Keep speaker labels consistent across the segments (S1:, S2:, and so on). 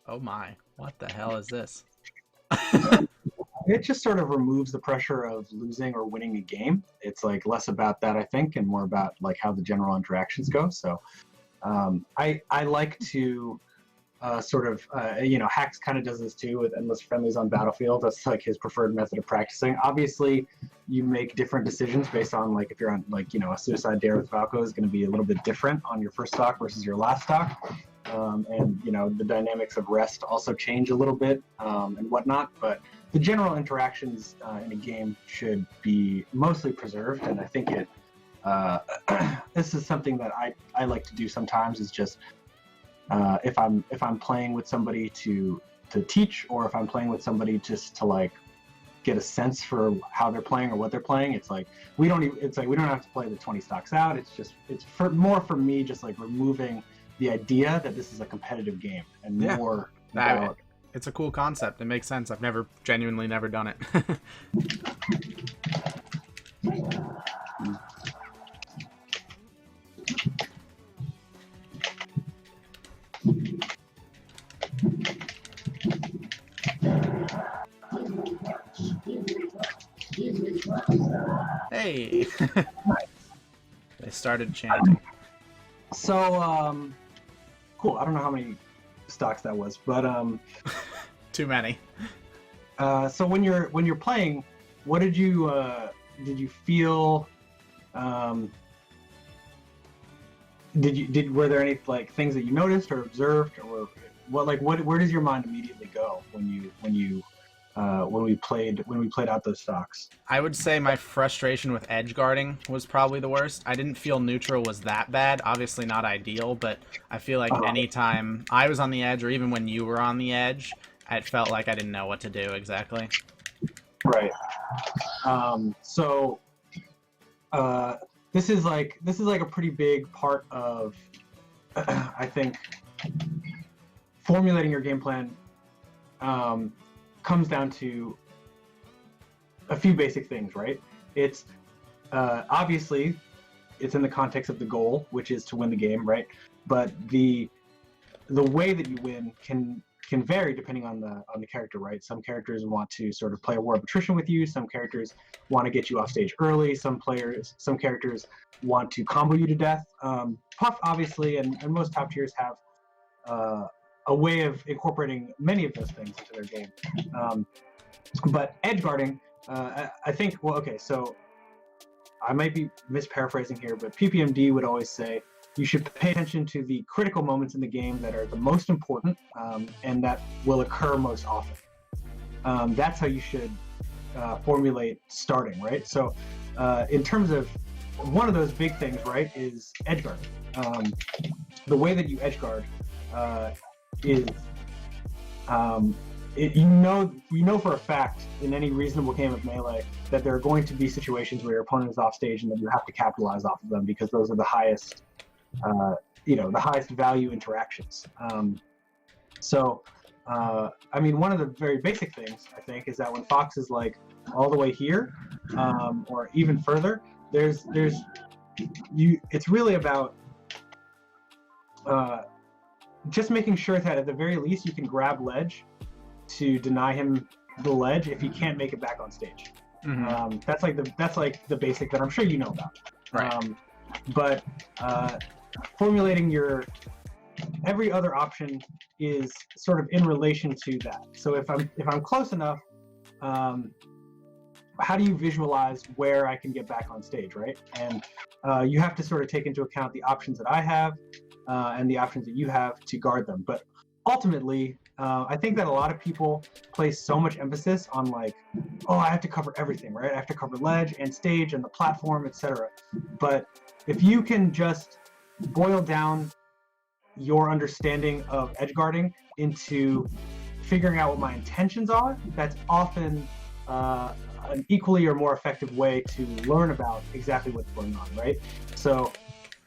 S1: Oh my, what the hell is this?
S2: It just sort of removes the pressure of losing or winning a game. It's like less about that, I think, and more about like how the general interactions go. So I like to sort of Hacks kind of does this too with endless friendlies on Battlefield. That's like his preferred method of practicing. Obviously, you make different decisions based on like if you're on like a suicide dare with Falco is going to be a little bit different on your first stock versus your last stock. And the dynamics of rest also change a little bit and whatnot, but the general interactions in a game should be mostly preserved, and I think it this is something that I like to do sometimes is just if I'm playing with somebody to teach, or if I'm playing with somebody just to like get a sense for how they're playing or what they're playing. It's like we don't have to play the 20 stocks out. It's more for me just like removing the idea that this is a competitive game and
S1: Yeah.
S2: more
S1: I-
S2: about
S1: it's a cool concept. It makes sense. I've genuinely never done it. Hey, they started chanting.
S2: so cool. I don't know how many stocks that was, but
S1: Too many.
S2: so when you're playing, what did you feel? Were there any like things that you noticed or observed, or where does your mind immediately go when we played out those stocks?
S1: I would say my frustration with edge guarding was probably the worst. I didn't feel neutral was that bad. Obviously not ideal, but I feel like anytime I was on the edge, or even when you were on the edge, it felt like I didn't know what to do exactly.
S2: Right. So this is like a pretty big part of I think formulating your game plan comes down to a few basic things, right? It's obviously it's in the context of the goal, which is to win the game, right? But the way that you win can vary depending on the character, right? Some characters want to sort of play a war of attrition with you. Some characters want to get you off stage early. Some characters want to combo you to death. Puff, obviously, and most top tiers have a way of incorporating many of those things into their game. But edge guarding, I think, well, okay, so I might be misparaphrasing here, but PPMD would always say you should pay attention to the critical moments in the game that are the most important and that will occur most often. That's how you should formulate starting, right? So in terms of one of those big things, right, is edge guard. The way that you edge guard is you know for a fact in any reasonable game of Melee that there are going to be situations where your opponent is off stage and that you have to capitalize off of them because those are the highest the highest value interactions. I mean, one of the very basic things I think is that when Fox is like all the way here or even further, it's really about just making sure that at the very least you can grab ledge to deny him the ledge if he can't make it back on stage.
S1: Mm-hmm.
S2: That's like the basic that I'm sure you know about.
S1: Right.
S2: But formulating your every other option is sort of in relation to that. So if I'm close enough, how do you visualize where I can get back on stage, right? And you have to sort of take into account the options that I have and the options that you have to guard them. But ultimately, I think that a lot of people place so much emphasis on like, oh, I have to cover everything, right? I have to cover ledge and stage and the platform, etc. But if you can just boil down your understanding of edge guarding into figuring out what my intentions are, that's often an equally or more effective way to learn about exactly what's going on, right? So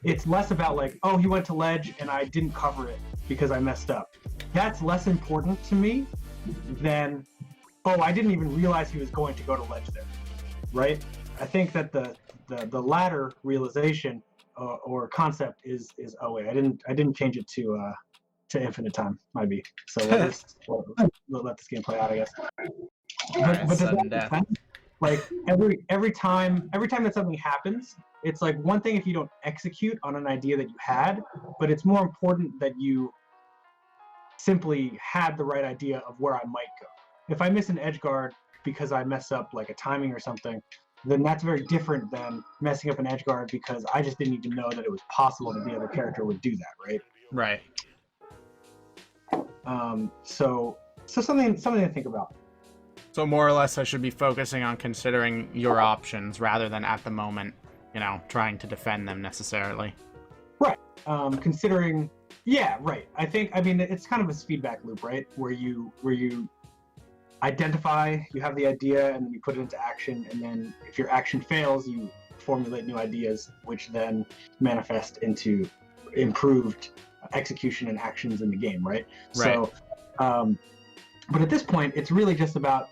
S2: it's less about like, oh, he went to ledge and I didn't cover it because I messed up. That's less important to me than, oh, I didn't even realize he was going to go to ledge there, right? I think that the latter realization or concept is oh wait, I didn't change it to to infinite time, might be. So we'll let this game play out, I guess.
S1: Alright,
S2: But does
S1: sudden
S2: that make
S1: death.
S2: sense? Like every time that something happens, it's like one thing if you don't execute on an idea that you had, but it's more important that you simply had the right idea of where I might go. If I miss an edge guard because I mess up like a timing or something, then that's very different than messing up an edge guard because I just didn't even know that it was possible that the other character would do that, right?
S1: Right.
S2: So something to think about.
S1: So more or less I should be focusing on considering your options rather than at the moment, you know, trying to defend them necessarily.
S2: Right. Considering, yeah, right. I mean, it's kind of a feedback loop, right? Where you identify, you have the idea, and then you put it into action, and then if your action fails, you formulate new ideas, which then manifest into improved execution and actions in the game, right? So, but at this point, it's really just about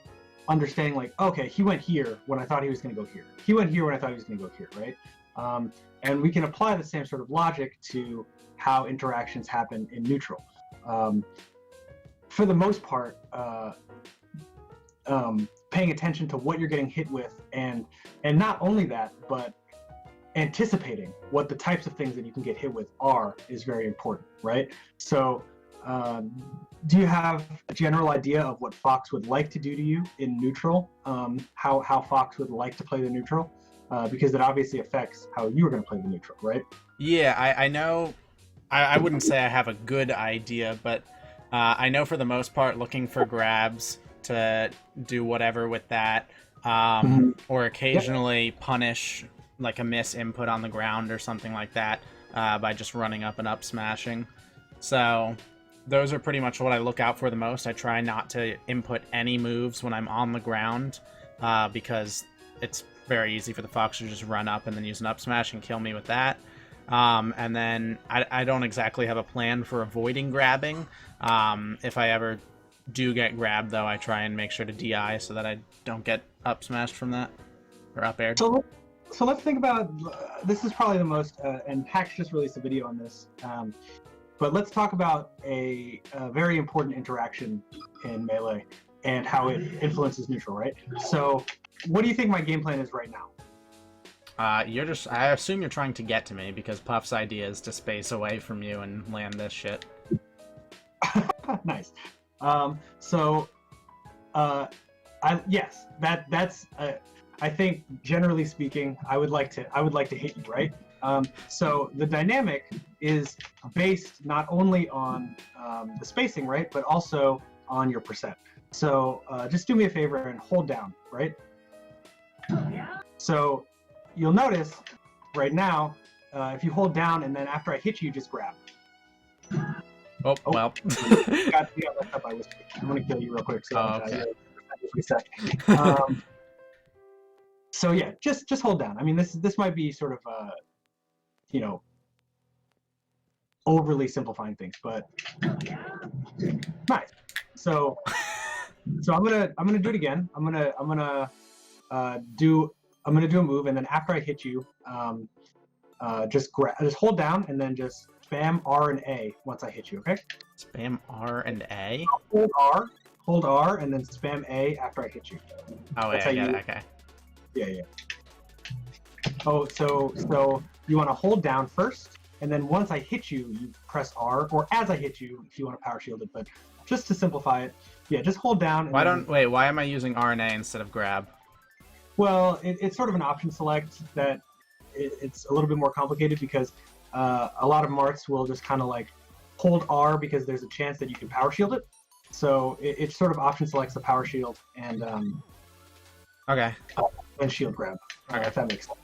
S2: understanding, like, okay, he went here when I thought he was going to go here. He went here when I thought he was going to go here, right? And we can apply the same sort of logic to how interactions happen in neutral. For the most part, paying attention to what you're getting hit with, and not only that, but anticipating what the types of things that you can get hit with are is very important, right? So do you have a general idea of what Fox would like to do to you in neutral? How Fox would like to play the neutral? Because it obviously affects how you are going to play the neutral, right?
S1: Yeah, I know. I wouldn't say I have a good idea, but I know for the most part looking for grabs to do whatever with that, or occasionally punish like a miss input on the ground or something like that by just running up and up smashing. So those are pretty much what I look out for the most. I try not to input any moves when I'm on the ground because it's very easy for the Fox to just run up and then use an up smash and kill me with that. And then I don't exactly have a plan for avoiding grabbing. If I ever do get grabbed, though, I try and make sure to DI so that I don't get up smashed from that, or up aired.
S2: So let's think about, this is probably the most, and Hax just released a video on this, but let's talk about a very important interaction in Melee and how it influences neutral, right? So what do you think my game plan is right now?
S1: I assume you're trying to get to me because Puff's idea is to space away from you and land this shit.
S2: Nice. Yes, that's I think generally speaking, I would like to hit you, right? So the dynamic is based not only on the spacing, right, but also on your percent. So just do me a favor and hold down, right? So you'll notice right now, if you hold down and then after I hit you, just grab.
S1: Oh, well.
S2: got messed up. I'm going to kill you real quick. So
S1: okay.
S2: So yeah, just hold down. I mean, this might be sort of overly simplifying things, but nice. So I'm gonna do it again. I'm gonna do a move, and then after I hit you, just hold down and then just spam R and A once I hit you. Okay.
S1: Spam R and A.
S2: Hold R, and then spam A after I hit you.
S1: Oh wait, I get it. Okay.
S2: Yeah. Oh, so you want to hold down first, and then once I hit you, you press R, or as I hit you, if you want to power shield it. But just to simplify it, yeah, just hold down. And
S1: why am I using R and A instead of grab?
S2: Well, it's sort of an option select that it's a little bit more complicated because a lot of marts will just kind of like hold R because there's a chance that you can power shield it. So it sort of option selects the power shield and
S1: okay.
S2: And shield grab.
S1: Okay.
S2: If that makes sense.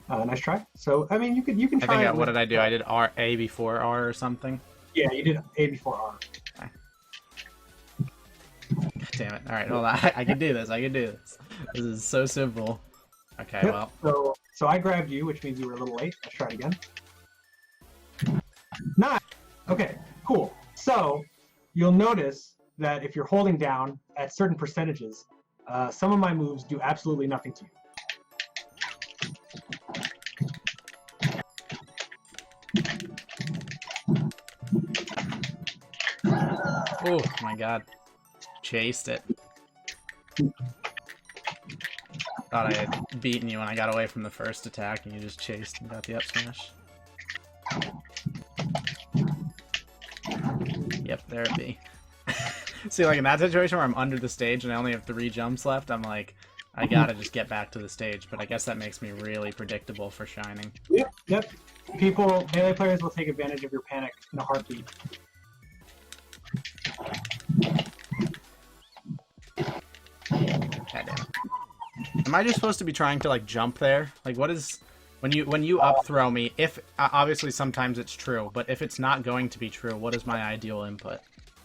S2: Nice try. So I mean, you can try.
S1: I think what did I do? I did A before R or something.
S2: Yeah, you did A before R.
S1: Okay. God damn it! All right, hold on. I can do this. This is so simple. Okay,
S2: yep. Well. So I grabbed you, which means you were a little late. Let's try it again. Nice. Okay, cool. So you'll notice that if you're holding down at certain percentages, some of my moves do absolutely nothing to you.
S1: Oh my god. Chased it. Thought I had beaten you when I got away from the first attack and you just chased and got the up smash. Yep, there it be. See, like in that situation where I'm under the stage and I only have 3 jumps left, I'm like, I gotta just get back to the stage, but I guess that makes me really predictable for shining.
S2: Yep. Melee players will take advantage of your panic in a heartbeat.
S1: God damn it. Am I just supposed to be trying to like jump there? Like what is when you up throw me, if obviously sometimes it's true, but if it's not going to be true, what is my ideal input?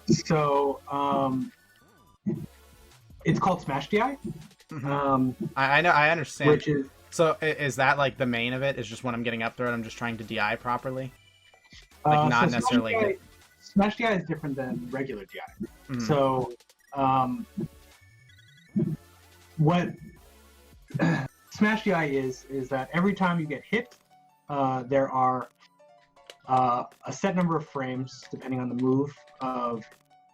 S2: So it's called Smash DI.
S1: Mm-hmm. I know, I understand.
S2: Which is,
S1: so is that like the main of it? Is just when I'm getting up thrown, I'm just trying to DI properly? Like not
S2: so
S1: necessarily.
S2: Smash DI is different than regular DI.
S1: Mm-hmm.
S2: So what Smash DI is that every time you get hit, there are a set number of frames, depending on the move, of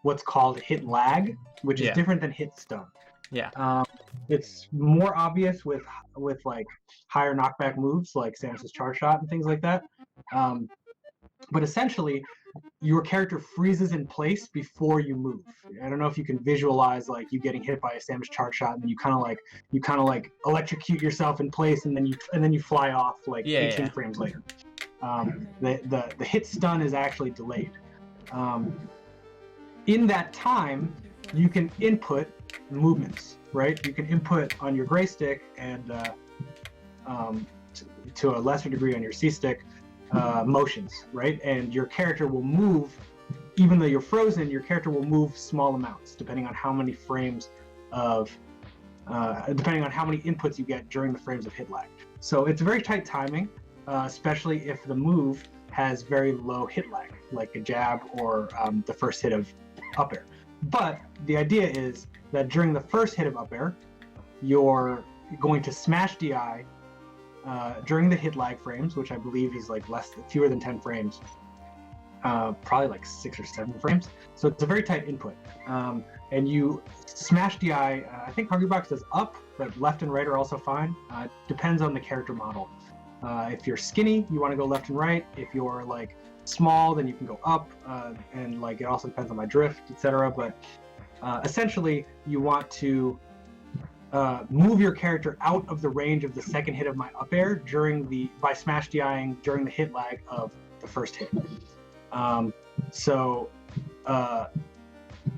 S2: what's called hit lag, which is different than hit stun.
S1: Yeah.
S2: It's more obvious with like higher knockback moves like Samus's charge shot and things like that. But essentially, your character freezes in place before you move. I don't know if you can visualize like you getting hit by a Samus charge shot and then you kind of like electrocute yourself in place and then you fly off like 18 frames later. The hit stun is actually delayed. In that time, you can input movements, right? You can input on your gray stick and to a lesser degree on your C stick motions, right? And your character will move, even though you're frozen, your character will move small amounts depending on how many frames of depending on how many inputs you get during the frames of hit lag. So it's very tight timing, especially if the move has very low hit lag, like a jab or the first hit of up air. But the idea is that during the first hit of up air, you're going to smash DI during the hit lag frames, which I believe is like fewer than 10 frames, probably like 6 or 7 frames. So it's a very tight input. And you smash DI, I think Hungrybox does up, but left and right are also fine. Depends on the character model. If you're skinny, you want to go left and right. If you're like small, then you can go up, and like it also depends on my drift, etc. But essentially, you want to move your character out of the range of the second hit of my up air by smash DIing during the hit lag of the first hit.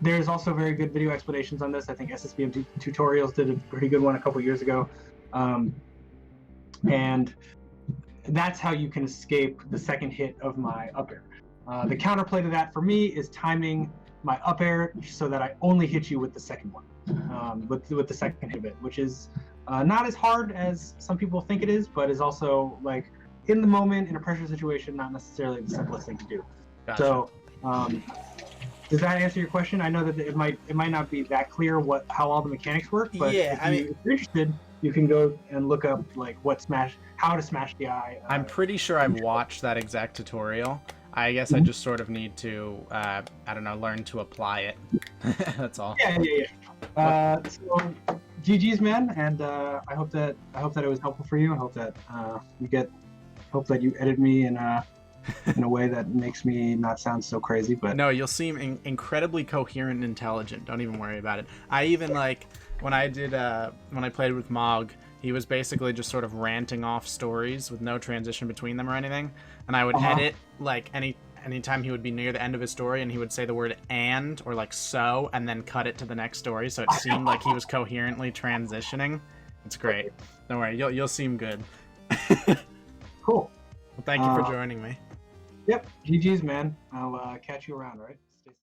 S2: There's also very good video explanations on this. I think SSBM Tutorials did a pretty good one a couple years ago. And that's how you can escape the second hit of my up air. The counterplay to that for me is timing my up air so that I only hit you with the second one, with the second hit of it, which is not as hard as some people think it is, but is also like in the moment in a pressure situation, not necessarily the simplest thing to do.
S1: Gotcha.
S2: So does that answer your question? I know that it might not be that clear how all the mechanics work, but if you're interested, you can go and look up like how to smash DI.
S1: I'm pretty sure I've watched that exact tutorial. I guess I just sort of need to, I don't know, learn to apply it. That's all.
S2: Yeah. So GG's, man, and I hope that it was helpful for you. I hope that you edit me in a way that makes me not sound so crazy. But
S1: no, you'll seem incredibly coherent and intelligent. Don't even worry about it. I even like when I played with Mog, he was basically just sort of ranting off stories with no transition between them or anything, and I would edit like anytime he would be near the end of his story and he would say the word and or like so and then cut it to the next story, so it seemed like he was coherently transitioning. It's great. Don't worry, you'll seem good.
S2: Cool.
S1: Well, thank you for joining me.
S2: Yep. GG's, man. I'll catch you around, all right?